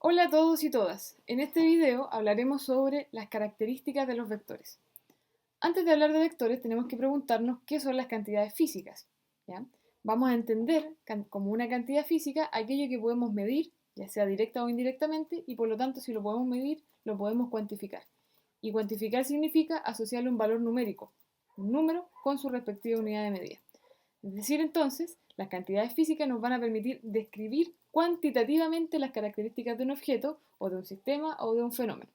Hola a todos y todas. En este video hablaremos sobre las características de los vectores. Antes de hablar de vectores tenemos que preguntarnos qué son las cantidades físicas, ¿ya? Vamos a entender como una cantidad física aquello que podemos medir, ya sea directa o indirectamente, y por lo tanto si lo podemos medir, lo podemos cuantificar. Y cuantificar significa asociarle un valor numérico, un número, con su respectiva unidad de medida. Es decir, entonces, las cantidades físicas nos van a permitir describir cuantitativamente las características de un objeto o de un sistema o de un fenómeno.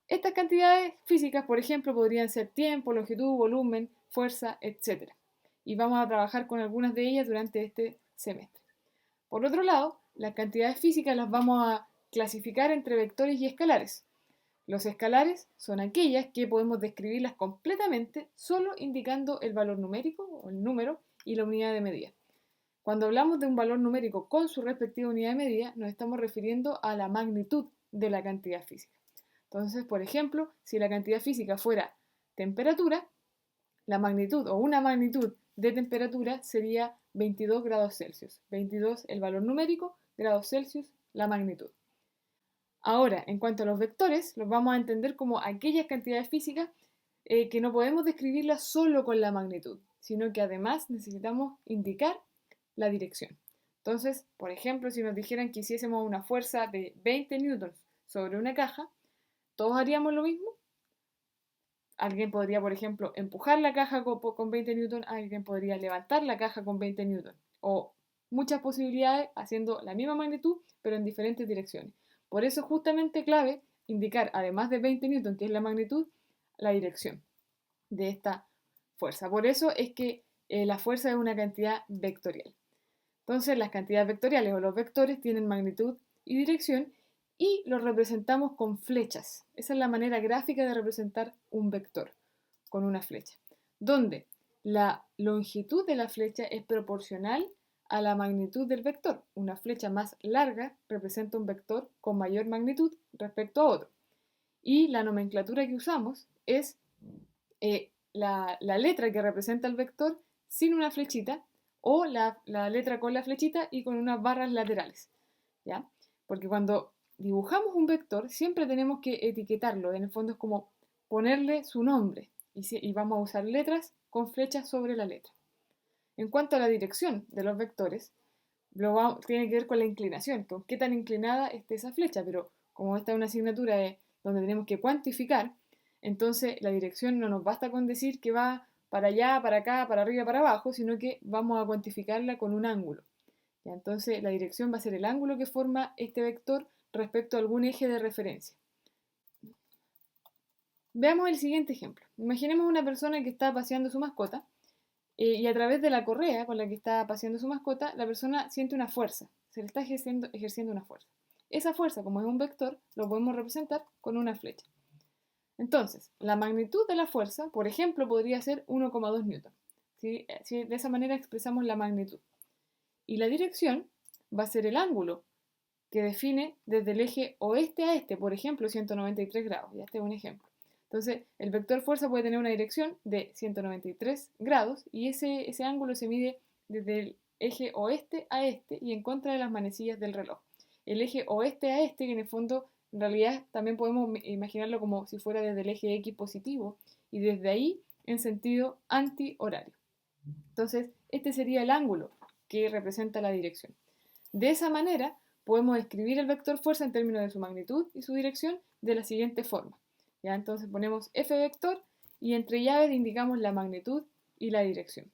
Estas cantidades físicas, por ejemplo, podrían ser tiempo, longitud, volumen, fuerza, etc. Y vamos a trabajar con algunas de ellas durante este semestre. Por otro lado, las cantidades físicas las vamos a clasificar entre vectores y escalares. Los escalares son aquellas que podemos describirlas completamente solo indicando el valor numérico o el número y la unidad de medida. Cuando hablamos de un valor numérico con su respectiva unidad de medida, nos estamos refiriendo a la magnitud de la cantidad física. Entonces, por ejemplo, si la cantidad física fuera temperatura, la magnitud o una magnitud de temperatura sería 22 grados Celsius. 22 el valor numérico, grados Celsius la magnitud. Ahora, en cuanto a los vectores, los vamos a entender como aquellas cantidades físicas que no podemos describirlas solo con la magnitud, sino que además necesitamos indicar la dirección. Entonces, por ejemplo, si nos dijeran que hiciésemos una fuerza de 20 newtons sobre una caja, ¿todos haríamos lo mismo? Alguien podría, por ejemplo, empujar la caja con 20 newtons, alguien podría levantar la caja con 20 newtons, o muchas posibilidades haciendo la misma magnitud, pero en diferentes direcciones. Por eso es justamente clave indicar, además de 20 newtons, que es la magnitud, la dirección de esta fuerza. Por eso es que la fuerza es una cantidad vectorial. Entonces, las cantidades vectoriales o los vectores tienen magnitud y dirección y los representamos con flechas. Esa es la manera gráfica de representar un vector, con una flecha, donde la longitud de la flecha es proporcional a la magnitud del vector. Una flecha más larga representa un vector con mayor magnitud respecto a otro. Y la nomenclatura que usamos es la letra que representa el vector sin una flechita o la letra con la flechita y con unas barras laterales, ¿ya? Porque cuando dibujamos un vector siempre tenemos que etiquetarlo, en el fondo es como ponerle su nombre y vamos a usar letras con flechas sobre la letra. En cuanto a la dirección de los vectores, tiene que ver con la inclinación, con qué tan inclinada esté esa flecha, pero como esta es una asignatura donde tenemos que cuantificar, entonces la dirección no nos basta con decir que va para allá, para acá, para arriba, para abajo, sino que vamos a cuantificarla con un ángulo. ¿Ya? Entonces la dirección va a ser el ángulo que forma este vector respecto a algún eje de referencia. Veamos el siguiente ejemplo. Imaginemos una persona que está paseando su mascota y a través de la correa con la que está paseando su mascota, la persona siente una fuerza, se le está ejerciendo una fuerza. Esa fuerza, como es un vector, lo podemos representar con una flecha. Entonces, la magnitud de la fuerza, por ejemplo, podría ser 1,2 newton. ¿Sí? De esa manera expresamos la magnitud. Y la dirección va a ser el ángulo que define desde el eje oeste a este, por ejemplo, 193 grados. Ya este es un ejemplo. Entonces, el vector fuerza puede tener una dirección de 193 grados y ese ángulo se mide desde el eje oeste a este y en contra de las manecillas del reloj. El eje oeste a este, que en el fondo, en realidad también podemos imaginarlo como si fuera desde el eje X positivo y desde ahí en sentido antihorario. Entonces, este sería el ángulo que representa la dirección. De esa manera, podemos escribir el vector fuerza en términos de su magnitud y su dirección de la siguiente forma. ¿Ya? Entonces ponemos f vector y entre llaves indicamos la magnitud y la dirección.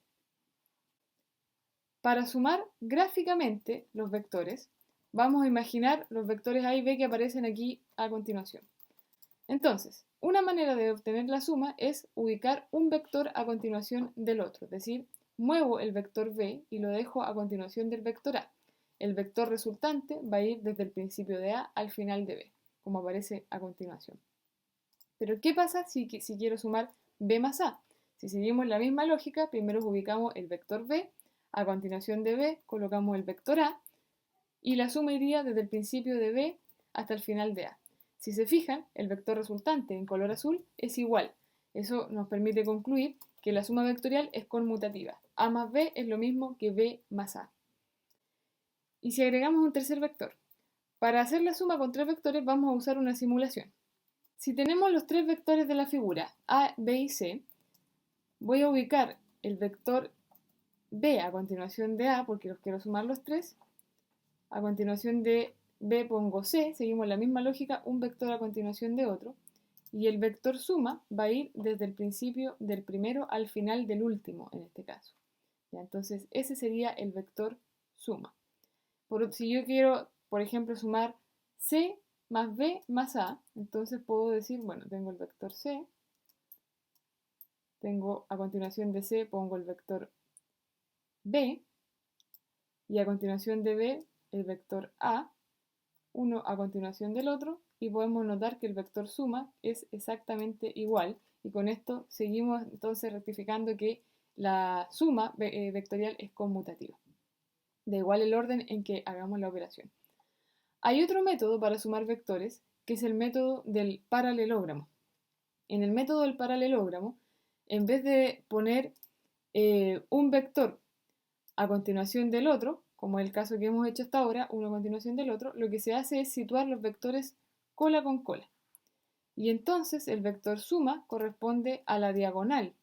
Para sumar gráficamente los vectores, vamos a imaginar los vectores A y B que aparecen aquí a continuación. Entonces, una manera de obtener la suma es ubicar un vector a continuación del otro, es decir, muevo el vector B y lo dejo a continuación del vector A. El vector resultante va a ir desde el principio de A al final de B, como aparece a continuación. Pero ¿qué pasa si quiero sumar B más A? Si seguimos la misma lógica, primero ubicamos el vector B, a continuación de B colocamos el vector A y la suma iría desde el principio de B hasta el final de A. Si se fijan, el vector resultante en color azul es igual. Eso nos permite concluir que la suma vectorial es conmutativa. A más B es lo mismo que B más A. Y si agregamos un tercer vector, Para hacer la suma con tres vectores vamos a usar una simulación. Si tenemos los tres vectores de la figura A, B y C, voy a ubicar el vector B a continuación de A, porque los quiero sumar los tres. A continuación de B pongo C, seguimos la misma lógica, un vector a continuación de otro. Y el vector suma va a ir desde el principio del primero al final del último, en este caso. ¿Ya? Entonces, ese sería el vector suma. Si yo quiero, por ejemplo, sumar C más B más A, entonces puedo decir, bueno, tengo el vector C, tengo a continuación de C pongo el vector B, y a continuación de B el vector A, uno a continuación del otro, y podemos notar que el vector suma es exactamente igual, y con esto seguimos entonces rectificando que la suma vectorial es conmutativa. Da igual el orden en que hagamos la operación. Hay otro método para sumar vectores, que es el método del paralelogramo. En el método del paralelogramo, en vez de poner un vector a continuación del otro, como el caso que hemos hecho hasta ahora, uno a continuación del otro, lo que se hace es situar los vectores cola con cola. Y entonces el vector suma corresponde a la diagonal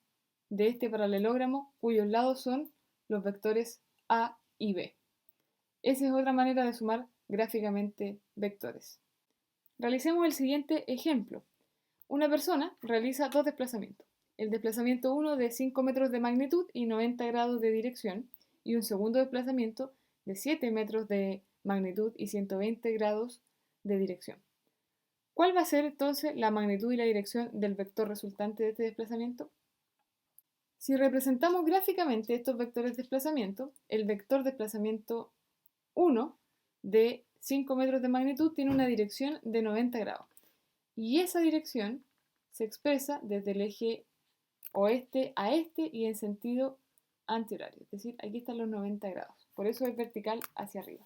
de este paralelogramo cuyos lados son los vectores A y B. Esa es otra manera de sumar gráficamente vectores. Realicemos el siguiente ejemplo. Una persona realiza dos desplazamientos. El desplazamiento 1 de 5 metros de magnitud y 90 grados de dirección, y un segundo desplazamiento de 7 metros de magnitud y 120 grados de dirección. ¿Cuál va a ser entonces la magnitud y la dirección del vector resultante de este desplazamiento? Si representamos gráficamente estos vectores de desplazamiento, el vector desplazamiento 1 de 5 metros de magnitud tiene una dirección de 90 grados. Y esa dirección se expresa desde el eje oeste a este y en sentido antihorario. Es decir, aquí están los 90 grados. Por eso es vertical hacia arriba.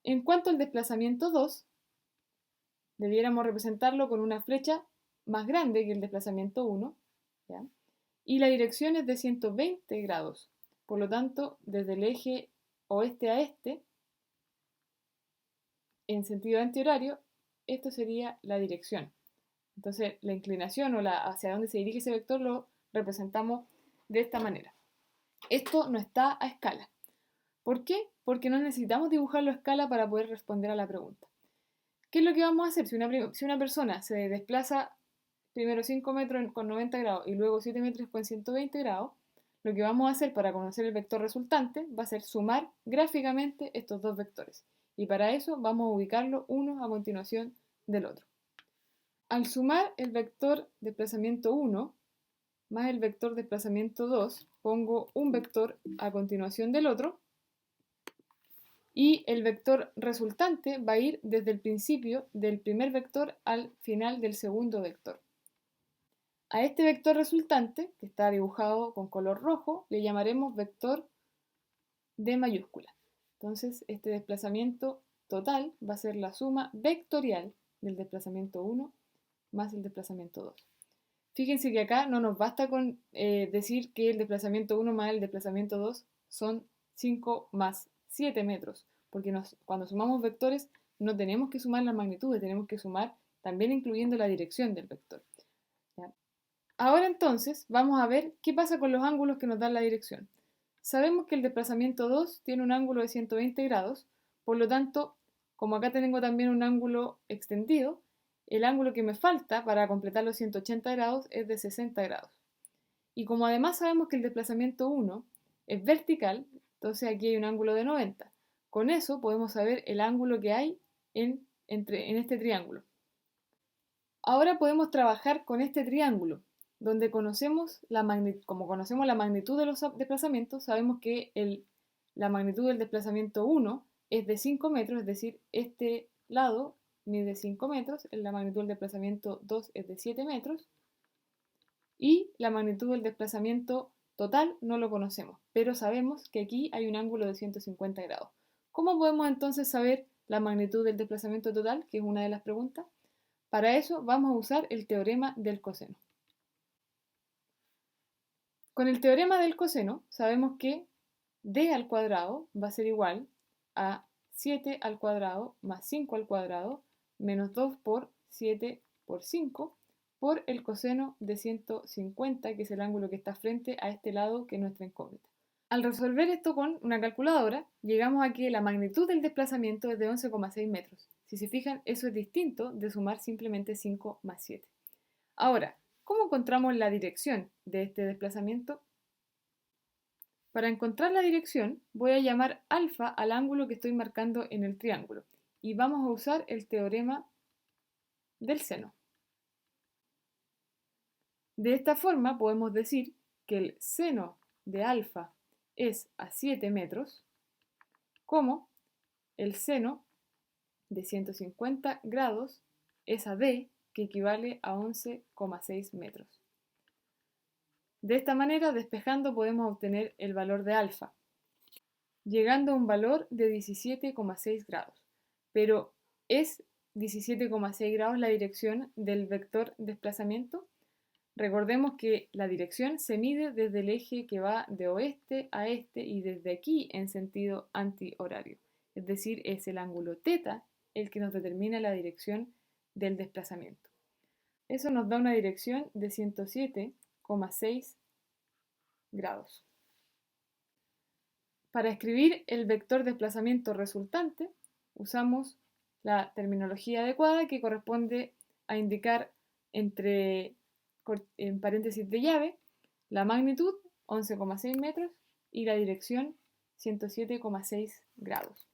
En cuanto al desplazamiento 2, debiéramos representarlo con una flecha más grande que el desplazamiento 1, ¿ya? Y la dirección es de 120 grados. Por lo tanto, desde el eje oeste a este, en sentido antihorario, esto sería la dirección. Entonces, la inclinación o hacia dónde se dirige ese vector lo representamos de esta manera. Esto no está a escala. ¿Por qué? Porque no necesitamos dibujarlo a escala para poder responder a la pregunta. ¿Qué es lo que vamos a hacer? Si una persona se desplaza primero 5 metros con 90 grados y luego 7 metros con 120 grados, lo que vamos a hacer para conocer el vector resultante va a ser sumar gráficamente estos dos vectores. Y para eso vamos a ubicarlo uno a continuación del otro. Al sumar el vector desplazamiento 1 más el vector desplazamiento 2, pongo un vector a continuación del otro, y el vector resultante va a ir desde el principio del primer vector al final del segundo vector. A este vector resultante, que está dibujado con color rojo, le llamaremos vector D mayúscula. Entonces, este desplazamiento total va a ser la suma vectorial del desplazamiento 1 más el desplazamiento 2. Fíjense que acá no nos basta con decir que el desplazamiento 1 más el desplazamiento 2 son 5 más 7 metros, porque cuando sumamos vectores no tenemos que sumar las magnitudes, tenemos que sumar también incluyendo la dirección del vector. ¿Ya? Ahora entonces vamos a ver qué pasa con los ángulos que nos dan la dirección. Sabemos que el desplazamiento 2 tiene un ángulo de 120 grados, por lo tanto, como acá tengo también un ángulo extendido, el ángulo que me falta para completar los 180 grados es de 60 grados. Y como además sabemos que el desplazamiento 1 es vertical, entonces aquí hay un ángulo de 90. Con eso podemos saber el ángulo que hay en este triángulo. Ahora podemos trabajar con este triángulo, donde como conocemos la magnitud de los desplazamientos, sabemos que la magnitud del desplazamiento 1 es de 5 metros, es decir, este lado mide 5 metros, la magnitud del desplazamiento 2 es de 7 metros, y la magnitud del desplazamiento total no lo conocemos, pero sabemos que aquí hay un ángulo de 150 grados. ¿Cómo podemos entonces saber la magnitud del desplazamiento total, que es una de las preguntas? Para eso vamos a usar el teorema del coseno. Con el teorema del coseno sabemos que d al cuadrado va a ser igual a 7 al cuadrado más 5 al cuadrado menos 2 por 7 por 5 por el coseno de 150, que es el ángulo que está frente a este lado que es nuestra incógnita. Al resolver esto con una calculadora, llegamos a que la magnitud del desplazamiento es de 11,6 metros. Si se fijan, eso es distinto de sumar simplemente 5 más 7. Ahora, ¿cómo encontramos la dirección de este desplazamiento? Para encontrar la dirección, voy a llamar alfa al ángulo que estoy marcando en el triángulo y vamos a usar el teorema del seno. De esta forma podemos decir que el seno de alfa es a 7 metros, como el seno de 150 grados es a d, que equivale a 11,6 metros. De esta manera, despejando, podemos obtener el valor de alfa, llegando a un valor de 17,6 grados. Pero, ¿es 17,6 grados la dirección del vector desplazamiento? Recordemos que la dirección se mide desde el eje que va de oeste a este y desde aquí en sentido antihorario. Es decir, es el ángulo θ el que nos determina la dirección del desplazamiento. Eso nos da una dirección de 107,6 grados. Para escribir el vector desplazamiento resultante, usamos la terminología adecuada que corresponde a indicar en paréntesis de llave la magnitud 11,6 metros y la dirección 107,6 grados.